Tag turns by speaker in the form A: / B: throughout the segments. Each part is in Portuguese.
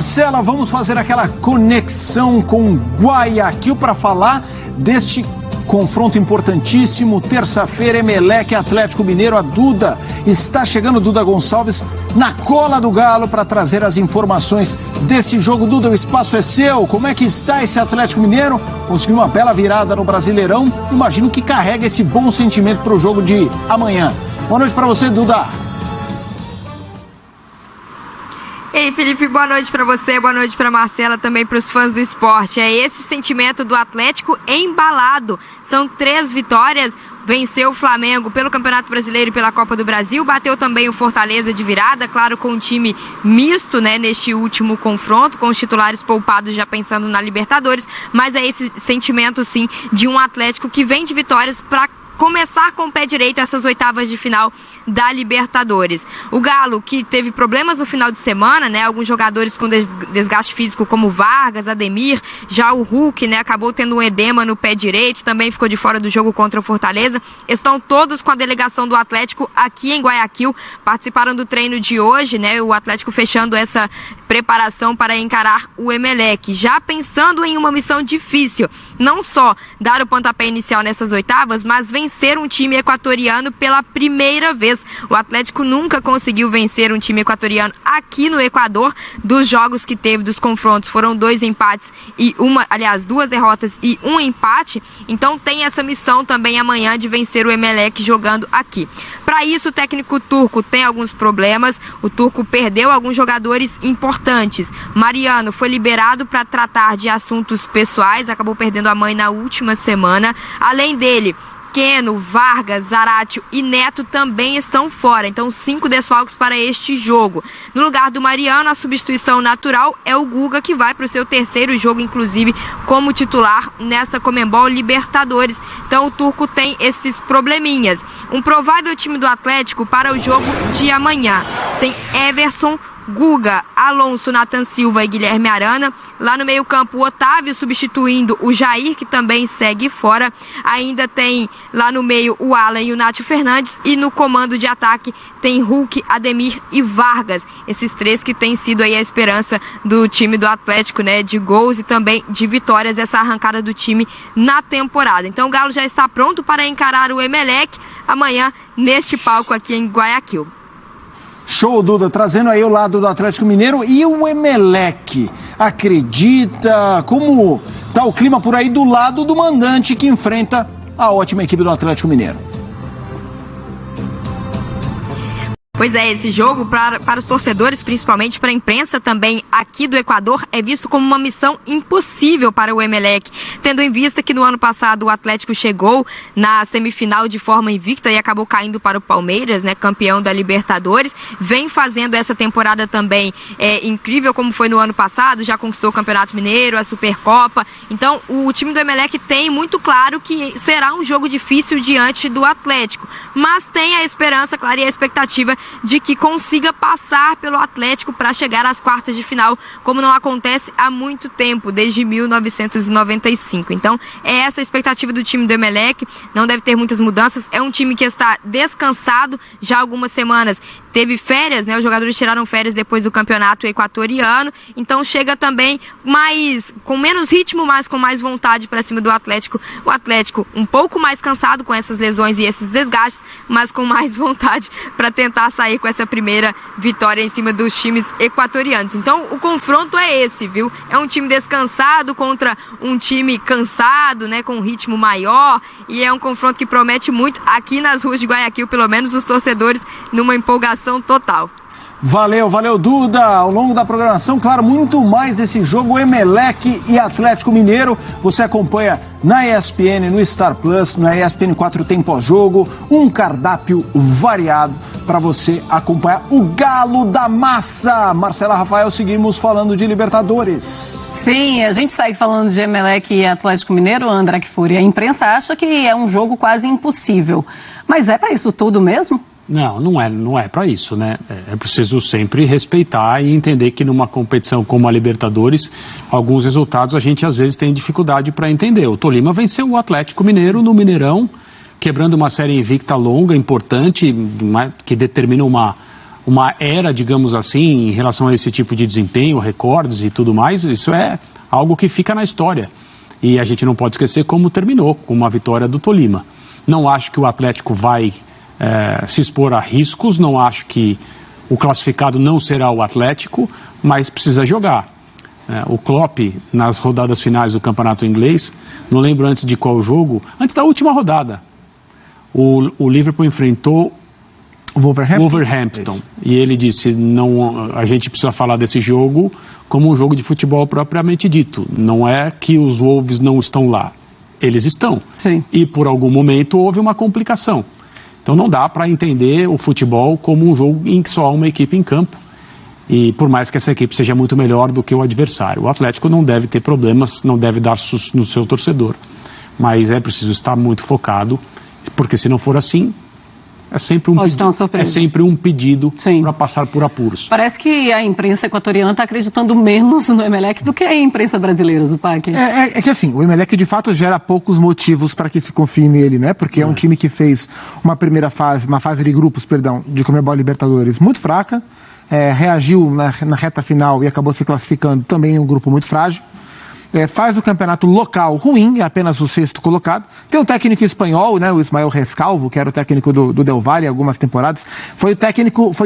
A: Marcela, vamos fazer aquela conexão com Guayaquil para falar deste confronto importantíssimo. Terça-feira, Emelec Atlético Mineiro. A Duda está chegando, Duda Gonçalves, na cola do Galo para trazer as informações desse jogo. Duda, o espaço é seu. Como é que está esse Atlético Mineiro? Conseguiu uma bela virada no Brasileirão. Imagino que carrega esse bom sentimento para o jogo de amanhã. Boa noite para você, Duda.
B: Ei, Felipe, boa noite para você, boa noite para Marcela, também para os fãs do esporte. É esse sentimento do Atlético embalado. São 3 vitórias, venceu o Flamengo pelo Campeonato Brasileiro e pela Copa do Brasil, bateu também o Fortaleza de virada, claro, com um time misto, né, neste último confronto, com os titulares poupados já pensando na Libertadores, mas é esse sentimento, sim, de um Atlético que vem de vitórias para começar com o pé direito essas oitavas de final da Libertadores. O Galo, que teve problemas no final de semana, né? Alguns jogadores com desgaste físico, como Vargas, Ademir, já o Hulk, né? Acabou tendo um edema no pé direito, também ficou de fora do jogo contra o Fortaleza. Estão todos com a delegação do Atlético aqui em Guayaquil, participaram do treino de hoje, né? O Atlético fechando essa preparação para encarar o Emelec, já pensando em uma missão difícil, não só dar o pontapé inicial nessas oitavas, mas vencer um time equatoriano pela primeira vez. O Atlético nunca conseguiu vencer um time equatoriano aqui no Equador. Dos jogos que teve, dos confrontos, foram 2 empates e 2 derrotas e 1 empate. Então tem essa missão também amanhã de vencer o Emelec jogando aqui. Para isso, o técnico turco tem alguns problemas. O turco perdeu alguns jogadores importantes. Mariano foi liberado para tratar de assuntos pessoais, acabou perdendo a mãe na última semana. Além dele, Keno, Vargas, Zaratio e Neto também estão fora. Então 5 desfalques para este jogo. No lugar do Mariano, a substituição natural é o Guga, que vai para o seu 3º jogo, inclusive, como titular nessa Conmebol Libertadores. Então o turco tem esses probleminhas. Um provável time do Atlético para o jogo de amanhã tem Everson, Guga, Alonso, Nathan Silva e Guilherme Arana. Lá no meio campo, o Otávio substituindo o Jair, que também segue fora. Ainda tem lá no meio o Alan e o Nátio Fernandes. E no comando de ataque tem Hulk, Ademir e Vargas. Esses 3 que têm sido aí a esperança do time do Atlético, né? De gols e também de vitórias, essa arrancada do time na temporada. Então o Galo já está pronto para encarar o Emelec amanhã neste palco aqui em Guayaquil.
A: Show, Duda, trazendo aí o lado do Atlético Mineiro e o Emelec. Acredita? Como está o clima por aí do lado do mandante que enfrenta a ótima equipe do Atlético Mineiro?
B: Pois é, esse jogo para os torcedores, principalmente para a imprensa também aqui do Equador, é visto como uma missão impossível para o Emelec, tendo em vista que no ano passado o Atlético chegou na semifinal de forma invicta e acabou caindo para o Palmeiras, né, campeão da Libertadores, vem fazendo essa temporada também incrível como foi no ano passado, já conquistou o Campeonato Mineiro, a Supercopa. Então o time do Emelec tem muito claro que será um jogo difícil diante do Atlético, mas tem a esperança, claro, e a expectativa de que consiga passar pelo Atlético para chegar às quartas de final, como não acontece há muito tempo, desde 1995. Então, é essa a expectativa do time do Emelec, não deve ter muitas mudanças, é um time que está descansado já há algumas semanas, teve férias, né? Os jogadores tiraram férias depois do campeonato equatoriano, então chega também com menos ritmo, mas com mais vontade para cima do Atlético. O Atlético um pouco mais cansado com essas lesões e esses desgastes, mas com mais vontade para tentar sair com essa primeira vitória em cima dos times equatorianos. Então o confronto é esse, viu? É um time descansado contra um time cansado, né, com um ritmo maior, e é um confronto que promete muito aqui nas ruas de Guayaquil, pelo menos os torcedores numa empolgação total.
A: Valeu, Duda. Ao longo da programação, claro, muito mais desse jogo Emelec e Atlético Mineiro. Você acompanha na ESPN, no Star Plus, na ESPN 4 tem pós-jogo, um cardápio variado para você acompanhar o Galo da Massa. Marcela, Rafael, seguimos falando de Libertadores.
C: Sim, a gente segue falando de Emelec e Atlético Mineiro, André Kfouri. A imprensa acha que é um jogo quase impossível. Mas é para isso tudo mesmo?
D: Não é para isso, né? É preciso sempre respeitar e entender que numa competição como a Libertadores, alguns resultados a gente às vezes tem dificuldade para entender. O Tolima venceu o Atlético Mineiro no Mineirão, quebrando uma série invicta longa, importante, que determina uma era, digamos assim, em relação a esse tipo de desempenho, recordes e tudo mais, isso é algo que fica na história. E a gente não pode esquecer como terminou, com uma vitória do Tolima. Não acho que o Atlético vai se expor a riscos, não acho que o classificado não será o Atlético, mas precisa jogar. O Klopp, nas rodadas finais do campeonato inglês, não lembro antes de qual jogo, antes da última rodada, o Liverpool enfrentou Wolverhampton. E ele disse, não, a gente precisa falar desse jogo como um jogo de futebol propriamente dito. Não é que os Wolves não estão lá. Eles estão.
C: Sim.
D: E por algum momento houve uma complicação. Então não dá para entender o futebol como um jogo em que só há uma equipe em campo. E por mais que essa equipe seja muito melhor do que o adversário. O Atlético não deve ter problemas, não deve dar sus no seu torcedor. Mas é preciso estar muito focado, porque se não for assim, é sempre um pedido para passar por apuros.
C: Parece que a imprensa equatoriana está acreditando menos no Emelec do que a imprensa brasileira, Zupac.
E: É que assim, o Emelec de fato gera poucos motivos para que se confie nele, né? Porque é um time que fez uma fase de grupos, de Conmebol Libertadores muito fraca, reagiu na reta final e acabou se classificando também em um grupo muito frágil. Faz o campeonato local ruim, é apenas o 6º colocado. Tem um técnico espanhol, né, o Ismael Rescalvo, que era o técnico do Del Valle há algumas temporadas. Foi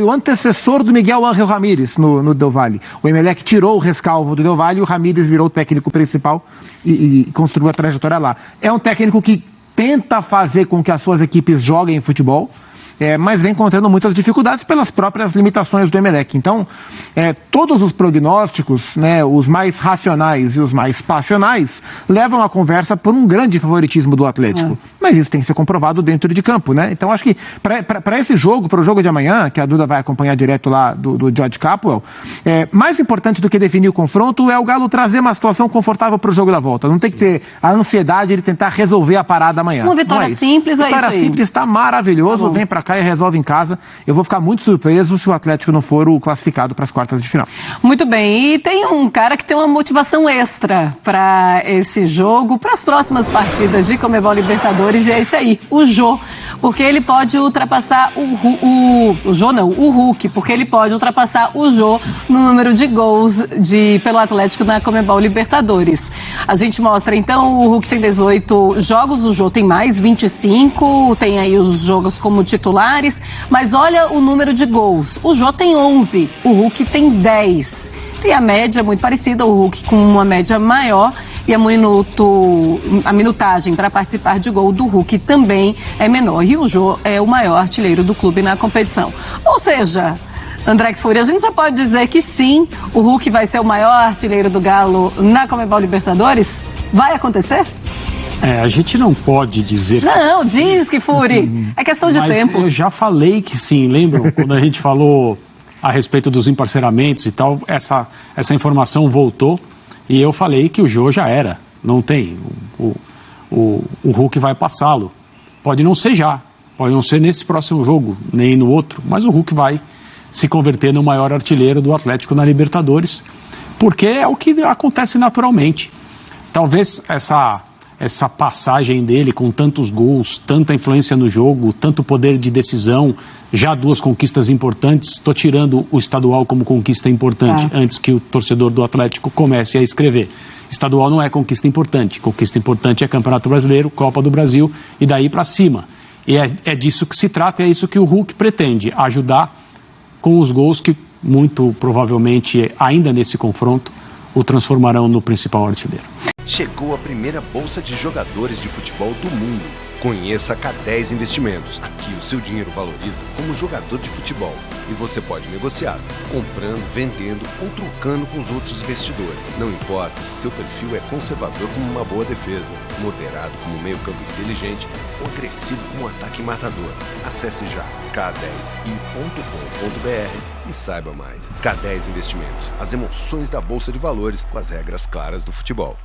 E: o antecessor do Miguel Ángel Ramírez no Del Valle. O Emelec tirou o Rescalvo do Del Valle e o Ramírez virou o técnico principal e construiu a trajetória lá. É um técnico que tenta fazer com que as suas equipes joguem futebol, mas vem encontrando muitas dificuldades pelas próprias limitações do Emelec. Então, todos os prognósticos, né, os mais racionais e os mais passionais, levam a conversa por um grande favoritismo do Atlético. Mas isso tem que ser comprovado dentro de campo, né? Então, acho que para esse jogo, para o jogo de amanhã, que a Duda vai acompanhar direto lá do George Capwell, mais importante do que definir o confronto é o Galo trazer uma situação confortável para o jogo da volta. Não tem que ter a ansiedade de tentar resolver a parada amanhã.
C: Uma vitória simples, é isso aí.
E: Vitória simples está maravilhoso, vem para cá e resolve em casa. Eu vou ficar muito surpreso se o Atlético não for o classificado para as quartas de final.
C: Muito bem, e tem um cara que tem uma motivação extra para esse jogo, para as próximas partidas de Conmebol Libertadores, e é esse aí, o Jô, porque ele pode ultrapassar o Hulk, porque ele pode ultrapassar o Jô no número de gols pelo Atlético na Conmebol Libertadores. A gente mostra então, o Hulk tem 18 jogos, o Jô tem mais, 25, tem aí os jogos como titular, mas olha o número de gols. O Jô tem 11, o Hulk tem 10. Tem a média muito parecida, o Hulk com uma média maior e a minutagem para participar de gol do Hulk também é menor. E o Jô é o maior artilheiro do clube na competição. Ou seja, André Kfouri, a gente já pode dizer que sim, o Hulk vai ser o maior artilheiro do Galo na Conmebol Libertadores? Vai acontecer?
D: A gente não pode dizer...
C: Não, diz que Kfouri. É questão de tempo.
D: Eu já falei que sim, lembram? Quando a gente falou a respeito dos emparceramentos e tal, essa informação voltou e eu falei que o Jô já era. Não tem. O Hulk vai passá-lo. Pode não ser já, pode não ser nesse próximo jogo, nem no outro, mas o Hulk vai se converter no maior artilheiro do Atlético na Libertadores, porque é o que acontece naturalmente. Talvez essa passagem dele com tantos gols, tanta influência no jogo, tanto poder de decisão, já 2 conquistas importantes, estou tirando o estadual como conquista importante, antes que o torcedor do Atlético comece a escrever. Estadual não é conquista importante é Campeonato Brasileiro, Copa do Brasil e daí para cima. E é disso que se trata, é isso que o Hulk pretende, ajudar com os gols que muito provavelmente, ainda nesse confronto, o transformarão no principal artilheiro.
F: Chegou a primeira bolsa de jogadores de futebol do mundo. Conheça a K10 Investimentos. Aqui o seu dinheiro valoriza como jogador de futebol. E você pode negociar, comprando, vendendo ou trocando com os outros investidores. Não importa se seu perfil é conservador como uma boa defesa, moderado como um meio-campo inteligente ou agressivo como um ataque matador. Acesse já k10i.com.br e saiba mais. K10 Investimentos. As emoções da Bolsa de Valores com as regras claras do futebol.